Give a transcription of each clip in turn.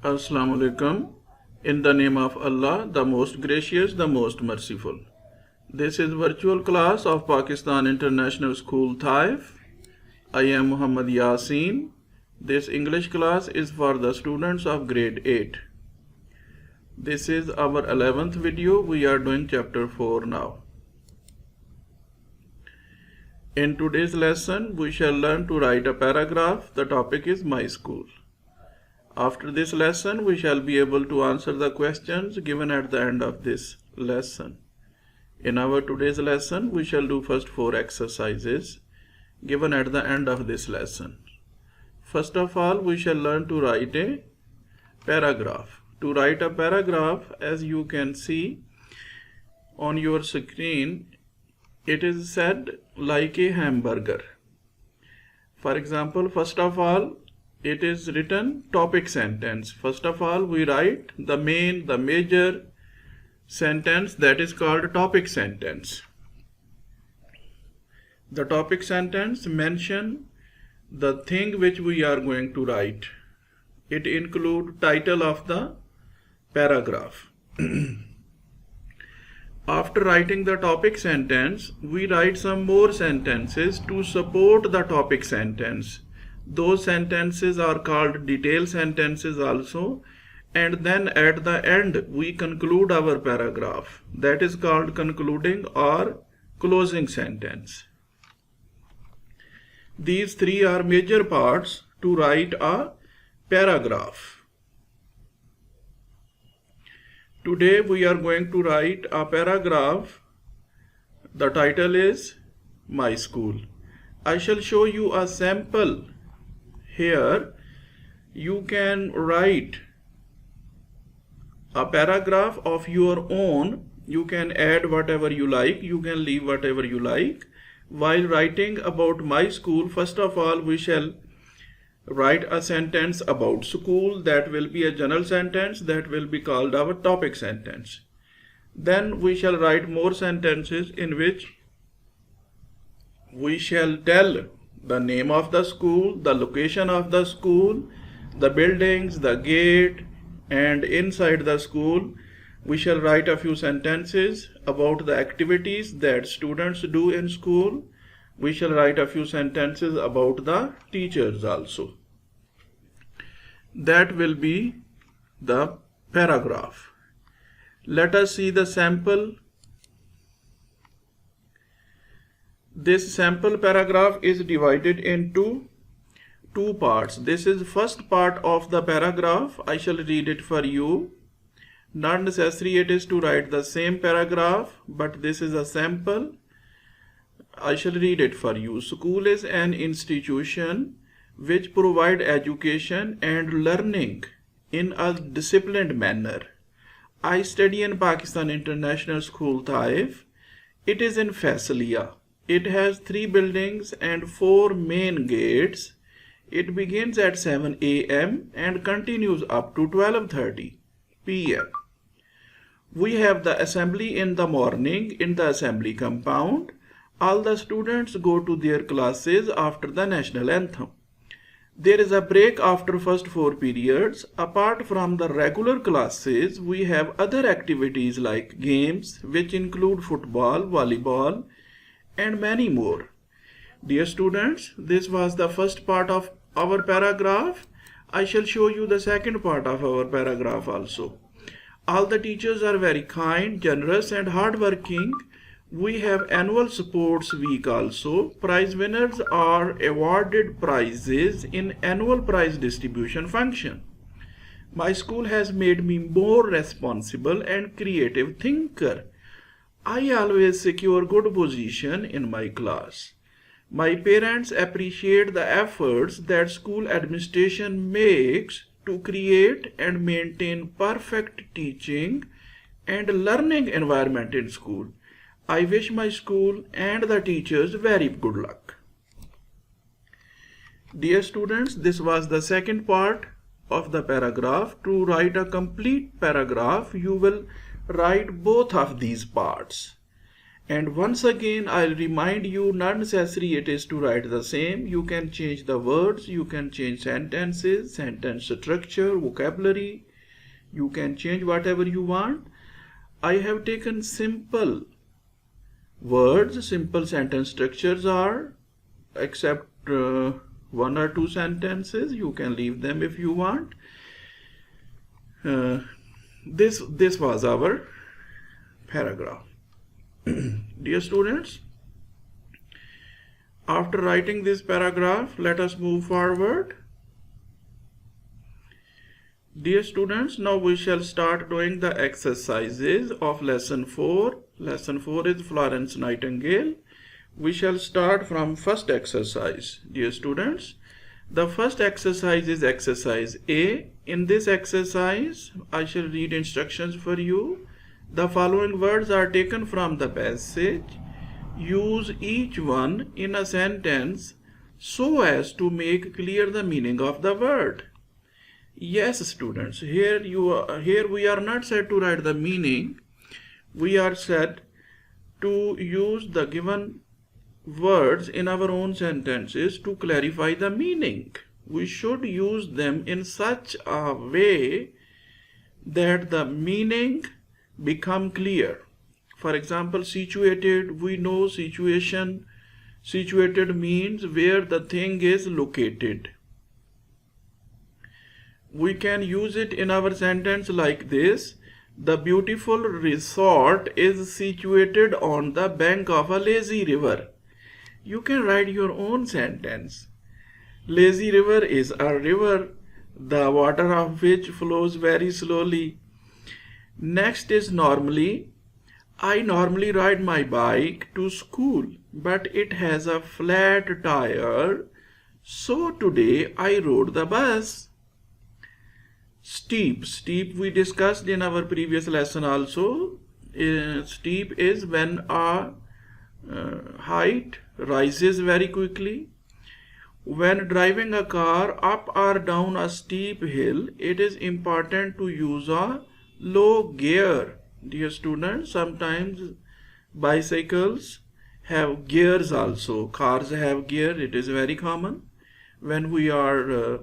Assalamu alaikum. In the name of Allah, the most gracious, the most merciful. This is virtual class of Pakistan International School Taif. I am Muhammad Yasin. This English class is for the students of grade 8. This is our 11th video. We are doing chapter 4 now. In today's lesson, we shall learn to write a paragraph. The topic is my school. After this lesson, we shall be able to answer the questions given at the end of this lesson. In our today's lesson, we shall do first 4 exercises given at the end of this lesson. First of all, we shall learn to write a paragraph. To write a paragraph, as you can see on your screen, it is said like a hamburger. For example, first of all, it is written topic sentence. First of all, we write the major sentence, that is called topic sentence. The topic sentence mention the thing which we are going to write. It includes title of the paragraph. After writing the topic sentence, we write some more sentences to support the topic sentence. Those sentences are called detail sentences also, and then at the end we conclude our paragraph. That is called concluding or closing sentence. These 3 are major parts to write a paragraph. Today we are going to write a paragraph. The title is My School. I shall show you a sample. Here you can write a paragraph of your own. You can add whatever you like, you can leave whatever you like. While writing about my school, first of all we shall write a sentence about school. That will be a general sentence, that will be called our topic sentence. Then we shall write more sentences in which we shall tell the name of the school, the location of the school, the buildings, the gate, and inside the school we shall write a few sentences about the activities that students do in school. We shall write a few sentences about the teachers also. That will be the paragraph. Let us see the sample. This sample paragraph is divided into 2 parts. This is first part of the paragraph. I shall read it for you. Not necessary it is to write the same paragraph, but this is a sample. I shall read it for you. School is an institution which provide education and learning in a disciplined manner. I study in Pakistan International School Taif. It is in Faisalia. It has 3 buildings and 4 main gates. It begins at 7 a.m. and continues up to 12:30 p.m. We have the assembly in the morning in the assembly compound. All the students go to their classes after the national anthem. There is a break after first 4 periods. Apart from the regular classes, we have other activities like games, which include football, volleyball, and many more. Dear students, this was the first part of our paragraph. I shall show you the second part of our paragraph also. All the teachers are very kind, generous, and hardworking. We have annual sports week also. Prize winners are awarded prizes in annual prize distribution function. My school has made me more responsible and creative thinker. I always secure good position in my class. My parents appreciate the efforts that school administration makes to create and maintain perfect teaching and learning environment in school. I wish my school and the teachers very good luck. Dear students, this was the second part of the paragraph. To write a complete paragraph, you will write both of these parts. And once again, I'll remind you, not necessary it is to write the same. You can change the words, you can change sentences, sentence structure, vocabulary. You can change whatever you want. I have taken simple words, simple sentence structures are, except one or two sentences. You can leave them if you want. This was our paragraph. Dear students, after writing this paragraph, let us move forward. Dear students, now we shall start doing the exercises of lesson 4. Lesson 4 is Florence Nightingale. We shall start from first exercise. Dear students, the first exercise is exercise A. In this exercise, I shall read instructions for you. The following words are taken from the passage. Use each one in a sentence so as to make clear the meaning of the word. Yes, students, here we are not said to write the meaning. We are said to use the given words in our own sentences to clarify the meaning. We should use them in such a way that the meaning become clear. For example, situated, we know situation. Situated means where the thing is located. We can use it in our sentence like this. The beautiful resort is situated on the bank of a lazy river. You can write your own sentence. Lazy river is a river, the water of which flows very slowly. Next is normally. I normally ride my bike to school, but it has a flat tire, so today I rode the bus. Steep. Steep we discussed in our previous lesson also. Steep is when a height rises very quickly. When driving a car up or down a steep hill, it is important to use a low gear. Dear students, sometimes bicycles have gears also. Cars have gear. It is very common. When we are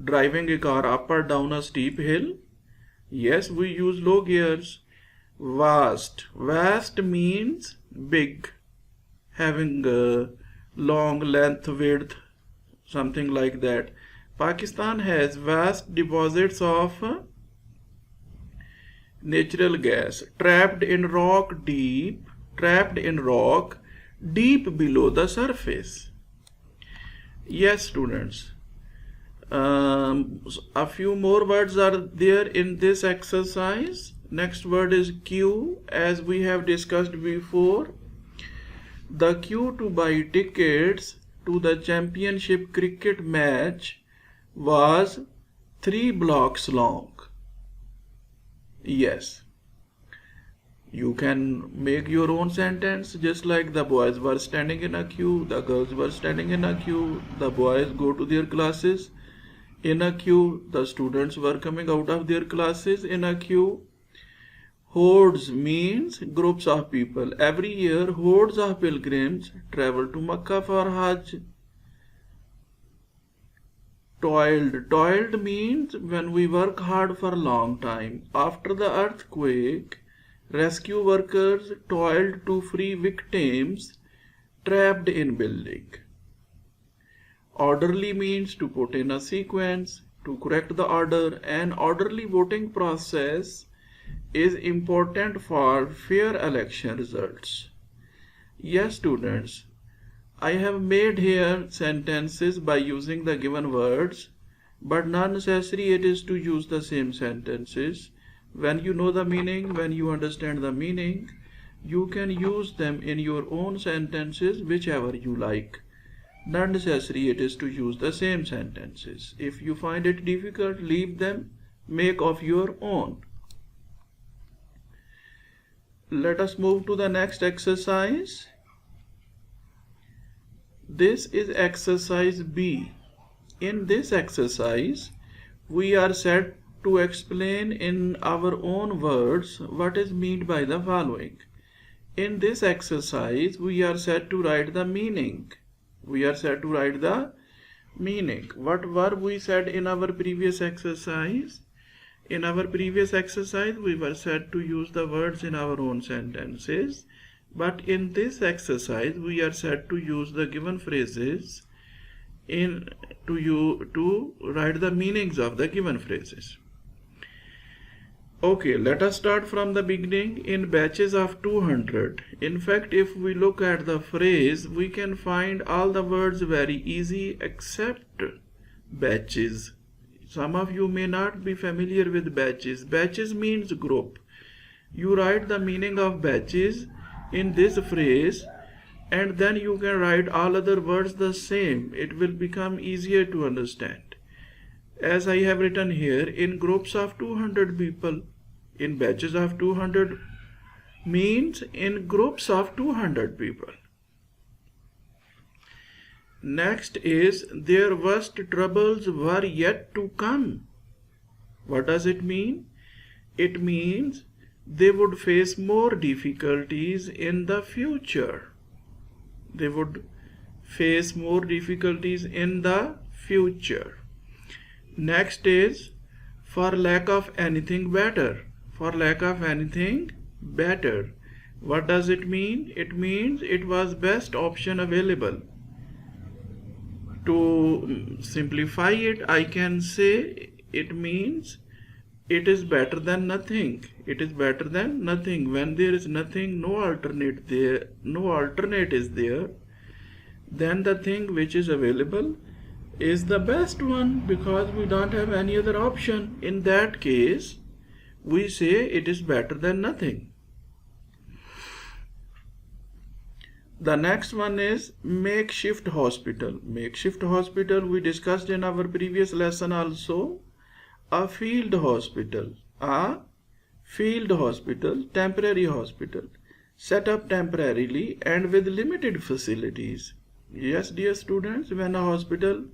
driving a car up or down a steep hill, yes, we use low gears. Vast. Vast means big, having long length, width, something like that. Pakistan has vast deposits of natural gas trapped in rock deep below the surface. Yes, students. A few more words are there in this exercise. Next word is queue, as we have discussed before. The queue to buy tickets to the championship cricket match was 3 blocks long. Yes. You can make your own sentence, just like the boys were standing in a queue, the girls were standing in a queue, the boys go to their classes in a queue, the students were coming out of their classes in a queue. Hordes means groups of people. Every year, hordes of pilgrims travel to Makkah for Hajj. Toiled. Toiled means when we work hard for a long time. After the earthquake, rescue workers toiled to free victims trapped in building. Orderly means to put in a sequence, to correct the order. An orderly voting process is important for fair election results. Yes, students, I have made here sentences by using the given words, but not necessary it is to use the same sentences. When you know the meaning, when you understand the meaning, you can use them in your own sentences, whichever you like. Not necessary it is to use the same sentences. If you find it difficult, leave them, make of your own. Let us move to the next exercise. This is exercise B. In this exercise, we are said to explain in our own words what is meant by the following. In this exercise, we are set to write the meaning. We are set to write the meaning. What verb we said in our previous exercise? In our previous exercise, we were set to use the words in our own sentences. But in this exercise, we are set to use the given phrases to write the meanings of the given phrases. Okay, let us start from the beginning. In batches of 200. In fact, if we look at the phrase, we can find all the words very easy except batches. Some of you may not be familiar with batches. Batches means group. You write the meaning of batches in this phrase, and then you can write all other words the same. It will become easier to understand. As I have written here, in groups of 200 people. In batches of 200 means in groups of 200 people. Next is, their worst troubles were yet to come. What does it mean? It means they would face more difficulties in the future. They would face more difficulties in the future. Next is, for lack of anything better. For lack of anything better. What does it mean? It means it was best option available. To simplify it, I can say it means it is better than nothing. It is better than nothing. When there is nothing, no alternate is there, then the thing which is available is the best one, because we don't have any other option. In that case, we say it is better than nothing. The next one is makeshift hospital. Makeshift hospital we discussed in our previous lesson also. A field hospital. A field hospital, temporary hospital, set up temporarily and with limited facilities. Yes, dear students, when a hospital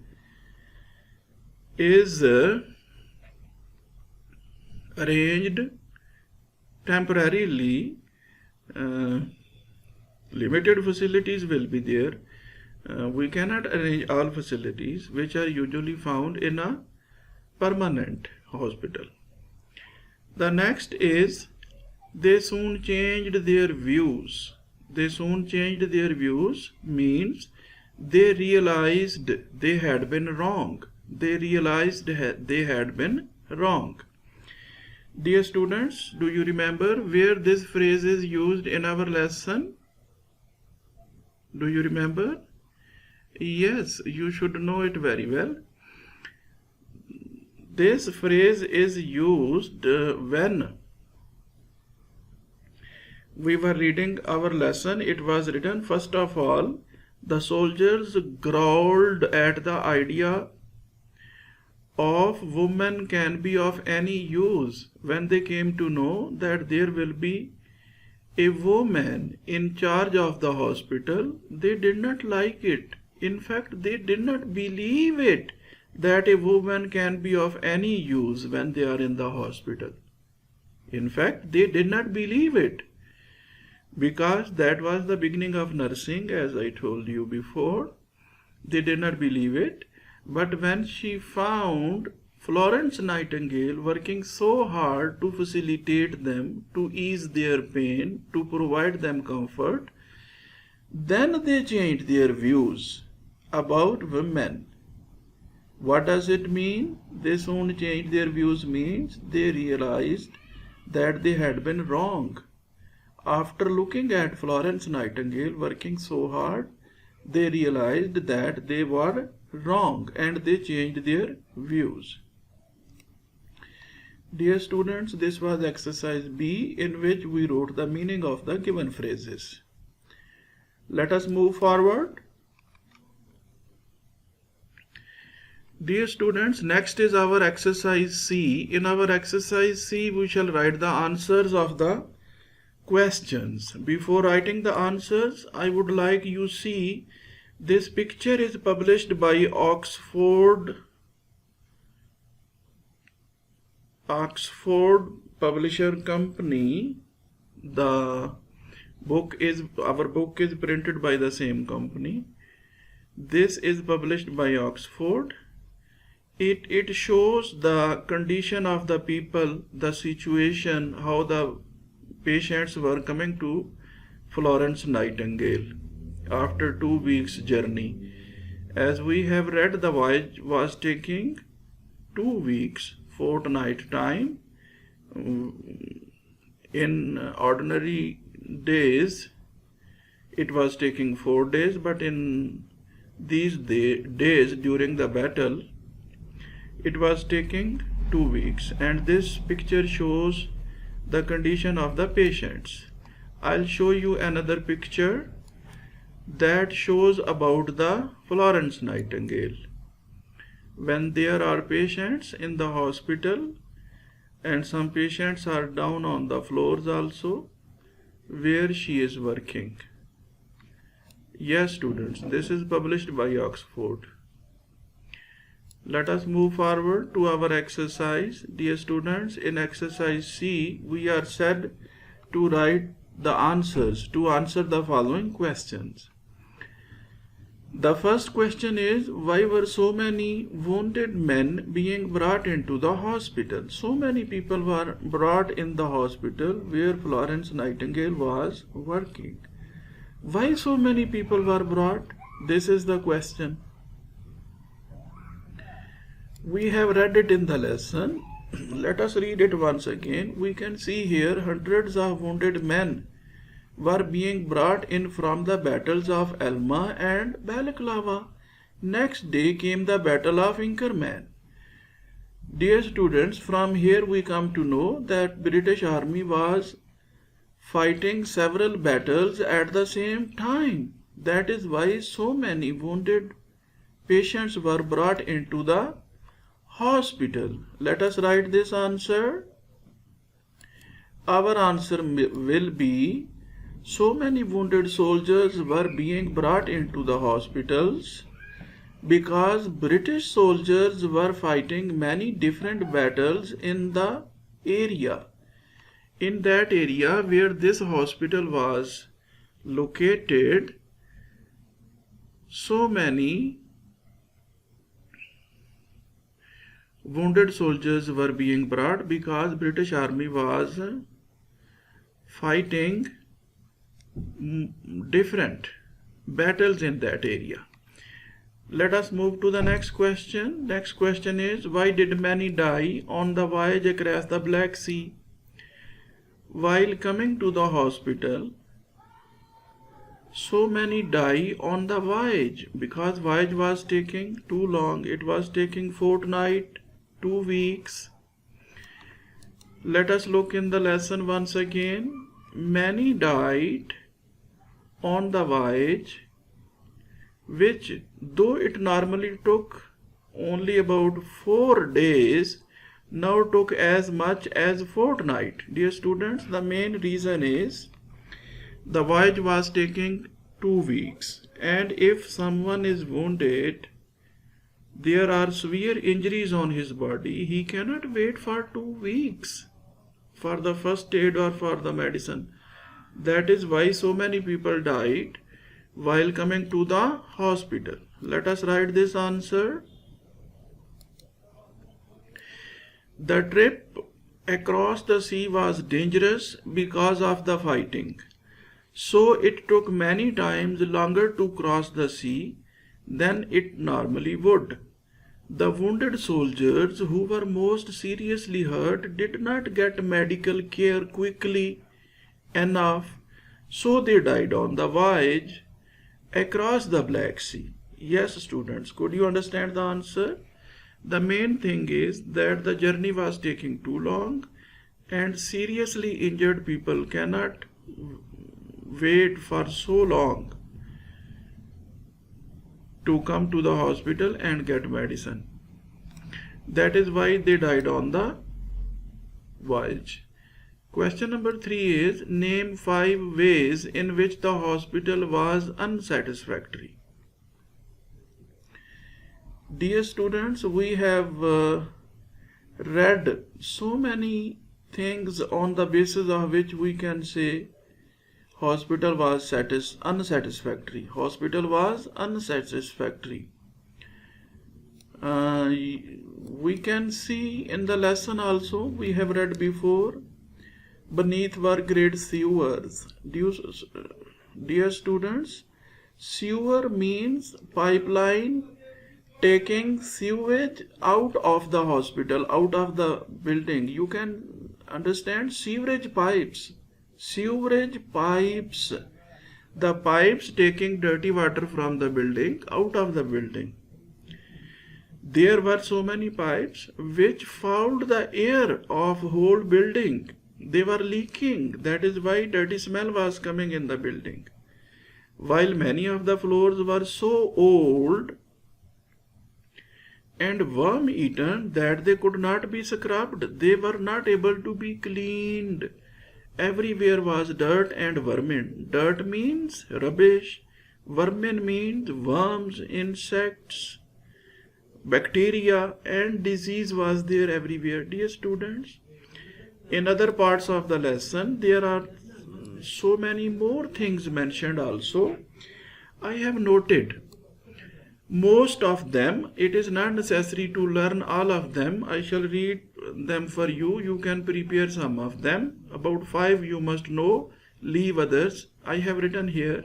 is arranged temporarily, limited facilities will be there. We cannot arrange all facilities which are usually found in a permanent hospital. The next is, they soon changed their views. They soon changed their views means they realized they had been wrong. They realized they had been wrong. Dear students, do you remember where this phrase is used in our lesson? Do you remember? Yes, you should know it very well. This phrase is used when we were reading our lesson. It was written, first of all, the soldiers growled at the idea of women can be of any use when they came to know that there will be a woman in charge of the hospital. They did not like it. In fact, they did not believe it that a woman can be of any use when they are in the hospital. In fact, they did not believe it, because that was the beginning of nursing, as I told you before. They did not believe it. But when she found Florence Nightingale working so hard to facilitate them, to ease their pain, to provide them comfort, then they changed their views about women. What does it mean? They soon changed their views means they realized that they had been wrong. After looking at Florence Nightingale working so hard, they realized that they were wrong and they changed their views. Dear students, this was exercise B, in which we wrote the meaning of the given phrases. Let us move forward. Dear students, next is our exercise C. In our exercise C, we shall write the answers of the questions. Before writing the answers, I would like you see this picture is published by Oxford Publisher Company. The Our book is printed by the same company. This is published by Oxford. It shows the condition of the people, the situation, how the patients were coming to Florence Nightingale after 2 weeks journey. As we have read, the voyage was taking 2 weeks, fortnight time. In ordinary days, it was taking 4 days, but in these days during the battle, it was taking 2 weeks. And this picture shows the condition of the patients. I'll show you another picture that shows about the Florence Nightingale. When there are patients in the hospital, and some patients are down on the floors also, where she is working. Yes, students, this is published by Oxford. Let us move forward to our exercise. Dear students, in exercise C, we are said to write the answers to answer the following questions. The first question is, why were so many wounded men being brought into the hospital? So many people were brought in the hospital where Florence Nightingale was working. Why so many people were brought? This is the question. We have read it in the lesson. Let us read it once again. We can see here hundreds of wounded men were being brought in from the battles of Alma and Balaclava. Next day came the Battle of Inkerman. Dear students, from here we come to know that British Army was fighting several battles at the same time. That is why so many wounded patients were brought into the hospital. Let us write this answer. Our answer will be, so many wounded soldiers were being brought into the hospitals because British soldiers were fighting many different battles in the area. In that area where this hospital was located, so many wounded soldiers were being brought because British Army was fighting different battles in that area. Let us move to the next question. Next question is, why did many die on the voyage across the Black Sea? While coming to the hospital, so many die on the voyage because voyage was taking too long. It was taking fortnight, 2 weeks. Let us look in the lesson once again. Many died on the voyage, which though it normally took only about 4 days, now took as much as fortnight. Dear students, the main reason is the voyage was taking 2 weeks, and if someone is wounded, there are severe injuries on his body, he cannot wait for 2 weeks for the first aid or for the medicine. That is why so many people died while coming to the hospital. Let us write this answer. The trip across the sea was dangerous because of the fighting. So it took many times longer to cross the sea than it normally would. The wounded soldiers who were most seriously hurt did not get medical care quickly enough, so they died on the voyage across the Black Sea. Yes, students, could you understand the answer? The main thing is that the journey was taking too long, and seriously injured people cannot wait for so long to come to the hospital and get medicine. That is why they died on the voyage. Question number 3 is, name 5 ways in which the hospital was unsatisfactory. Dear students, we have read so many things on the basis of which we can say Hospital was unsatisfactory. Hospital was unsatisfactory. We can see in the lesson also, we have read before, beneath were great sewers. Dear students, sewer means pipeline taking sewage out of the hospital, out of the building. You can understand sewerage pipes. Sewerage pipes. The pipes taking dirty water from the building out of the building. There were so many pipes which fouled the air of whole building. They were leaking. That is why dirty smell was coming in the building. While many of the floors were so old and worm-eaten that they could not be scrubbed, they were not able to be cleaned. Everywhere was dirt and vermin. Dirt means rubbish. Vermin means worms, insects, bacteria, and disease was there everywhere. Dear students, in other parts of the lesson, there are so many more things mentioned also. I have noted most of them. It is not necessary to learn all of them. I shall read them for you. You can prepare some of them. About 5 you must know. Leave others. I have written here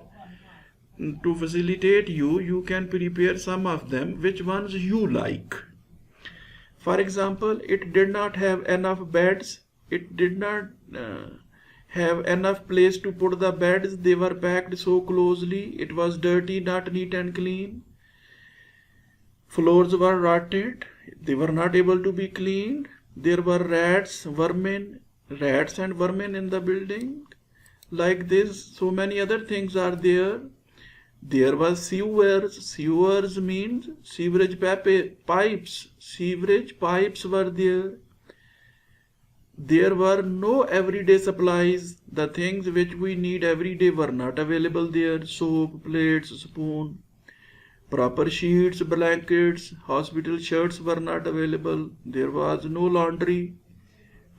to facilitate you. You can prepare some of them, which ones you like. For example, it did not have enough beds. It did not have enough place to put the beds. They were packed so closely. It was dirty, not neat and clean. Floors were rotted. They were not able to be cleaned. There were rats and vermin in the building. Like this, so many other things are there. There was sewers. Sewers means sewerage pipes. Sewerage pipes were there. There were no everyday supplies. The things which we need every day were not available there. Soap, plates, spoon, proper sheets, blankets, hospital shirts were not available. There was no laundry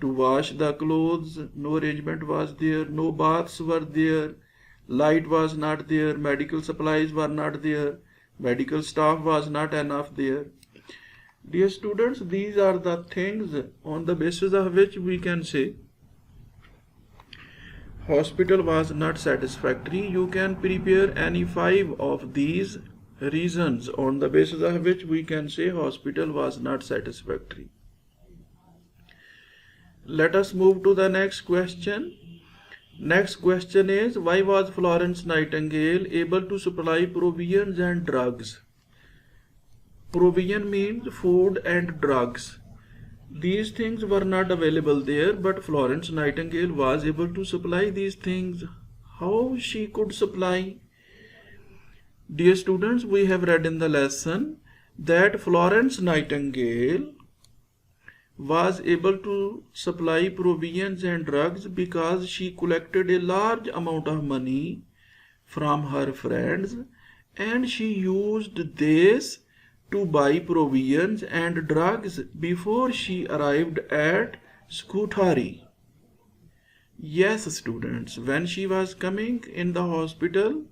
to wash the clothes. No arrangement was there. No baths were there. Light was not there. Medical supplies were not there. Medical staff was not enough there. Dear students, these are the things on the basis of which we can say hospital was not satisfactory. You can prepare any 5 of these reasons on the basis of which we can say hospital was not satisfactory. Let us move to the next question. Next question is, why was Florence Nightingale able to supply provisions and drugs? Provision means food and drugs. These things were not available there, but Florence Nightingale was able to supply these things. How she could supply? Dear students, we have read in the lesson that Florence Nightingale was able to supply provisions and drugs because she collected a large amount of money from her friends and she used this to buy provisions and drugs before she arrived at Scutari. Yes, students, when she was coming in the hospital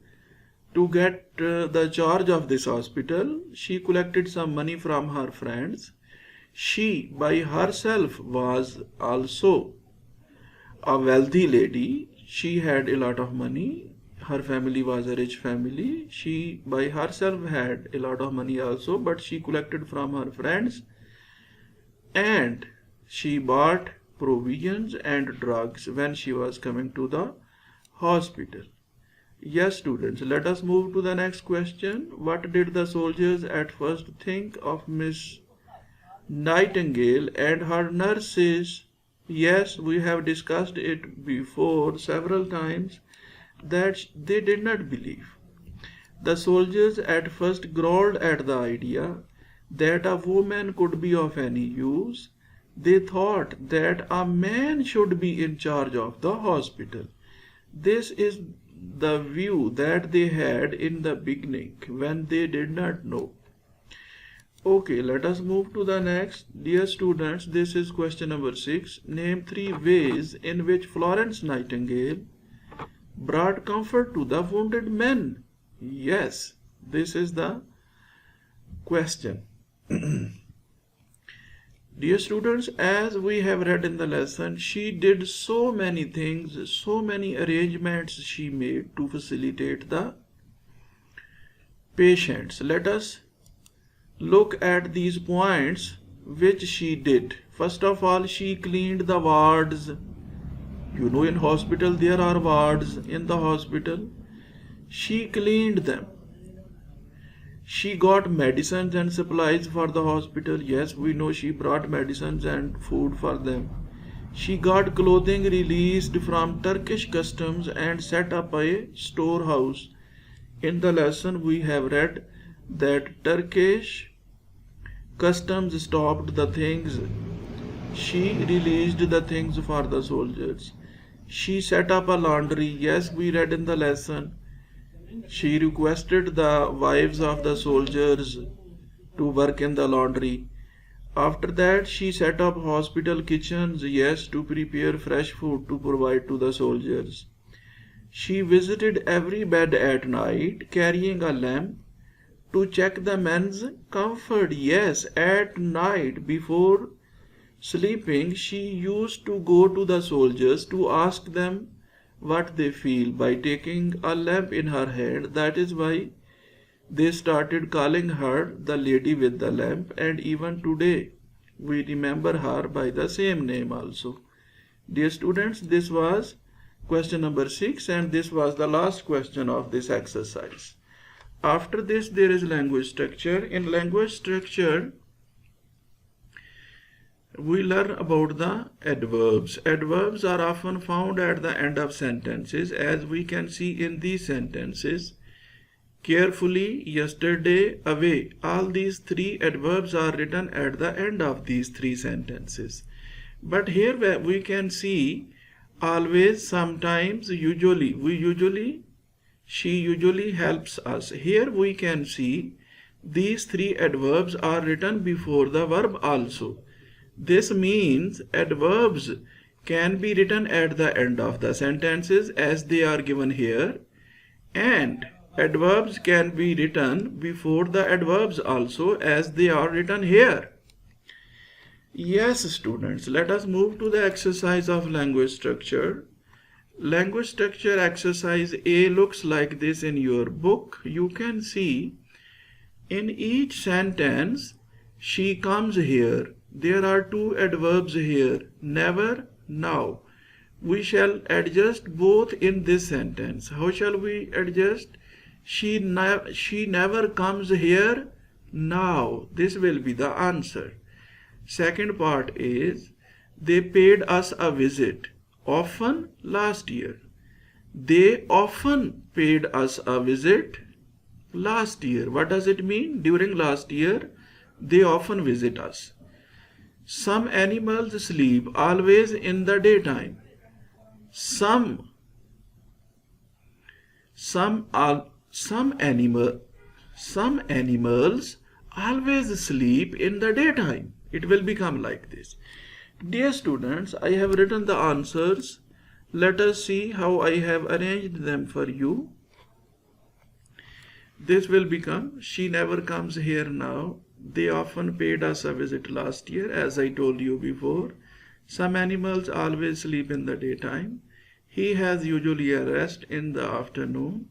to get the charge of this hospital, she collected some money from her friends. She by herself was also a wealthy lady. She had a lot of money. Her family was a rich family. She by herself had a lot of money also, but she collected from her friends and she bought provisions and drugs when she was coming to the hospital. Yes, students, let us move to the next question. What did the soldiers at first think of Miss Nightingale and her nurses? Yes, we have discussed it before several times that they did not believe. The soldiers at first growled at the idea that a woman could be of any use. They thought that a man should be in charge of the hospital. This is the view that they had in the beginning when they did not know. Okay, let us move to the next. Dear students, this is question number 6. Name 3 ways in which Florence Nightingale brought comfort to the wounded men? Yes, this is the question. Dear students, as we have read in the lesson, she did so many things, so many arrangements she made to facilitate the patients. Let us look at these points which she did. First of all, she cleaned the wards. You know, in hospital there are wards in the hospital. She cleaned them. She got medicines and supplies for the hospital. Yes, we know she brought medicines and food for them. She got clothing released from Turkish customs and set up a storehouse. In the lesson we have read that Turkish customs stopped the things. She released the things for the soldiers. She set up a laundry. Yes, we read in the lesson. She requested the wives of the soldiers to work in the laundry. After that, she set up hospital kitchens, yes, to prepare fresh food to provide to the soldiers. She visited every bed at night, carrying a lamp to check the men's comfort. Yes, at night before sleeping, she used to go to the soldiers to ask them what they feel by taking a lamp in her hand. That is why they started calling her the lady with the lamp, and even today we remember her by the same name also. Dear students, this was question number 6, and this was the last question of this exercise. After this, there is language structure. In language structure, we learn about the adverbs. Adverbs are often found at the end of sentences, as we can see in these sentences. Carefully, yesterday, away. All these three adverbs are written at the end of these three sentences. But here we can see always, sometimes, usually, she usually helps us. Here we can see these three adverbs are written before the verb also. This means adverbs can be written at the end of the sentences as they are given here, and adverbs can be written before the adverbs also as they are written here. Yes, students, let us move to the exercise of language structure. Language structure exercise A looks like this in your book. You can see in each sentence she comes here. There are two adverbs here, never, now. We shall adjust both in this sentence. How shall we adjust? She never comes here now. This will be the answer. Second part is, they paid us a visit. Often, last year. They often paid us a visit last year. What does it mean? During last year, they often visit us. Some animals sleep always in the daytime. Some animals always sleep in the daytime. It will become like this. Dear students, I have written the answers. Let us see how I have arranged them for you. This will become, she never comes here now. They often paid us a visit last year, as I told you before. Some animals always sleep in the daytime. He has usually a rest in the afternoon.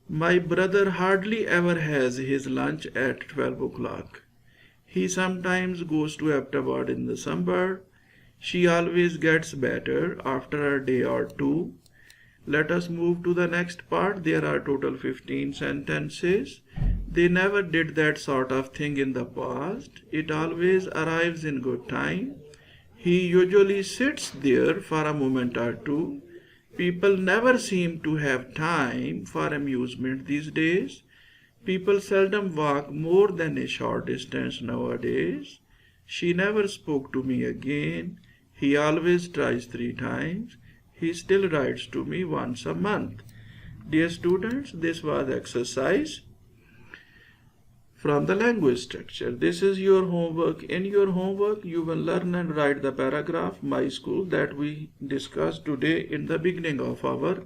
My brother hardly ever has his lunch at 12 o'clock. He sometimes goes to afterward in the summer. She always gets better after a day or two. Let us move to the next part. There are total 15 sentences. They never did that sort of thing in the past. It always arrives in good time. He usually sits there for a moment or two. People never seem to have time for amusement these days. People seldom walk more than a short distance nowadays. She never spoke to me again. He always tries 3 times. He still writes to me once a month. Dear students, this was exercise from the language structure. This is your homework. In your homework, you will learn and write the paragraph, my school, that we discussed today in the beginning of our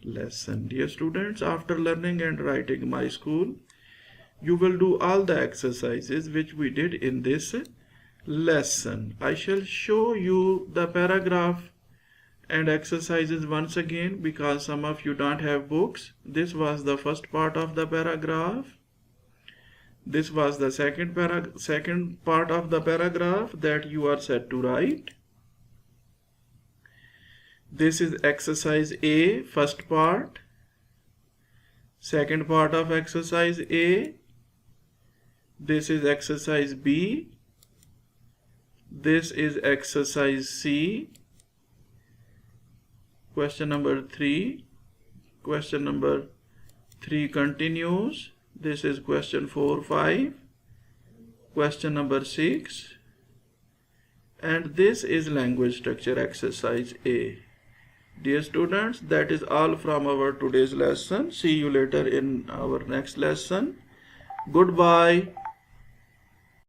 lesson. Dear students, after learning and writing my school, you will do all the exercises which we did in this lesson. I shall show you the paragraph and exercises once again because some of you don't have books. This was the first part of the paragraph. This was the second part of the paragraph that you are set to write. This is exercise A, first part. Second part of exercise A. This is exercise B. This is exercise C. Question number 3. Question number 3 continues. This is question 4, 5. Question number 6. And this is language structure exercise A. Dear students, that is all from our today's lesson. See you later in our next lesson. Goodbye.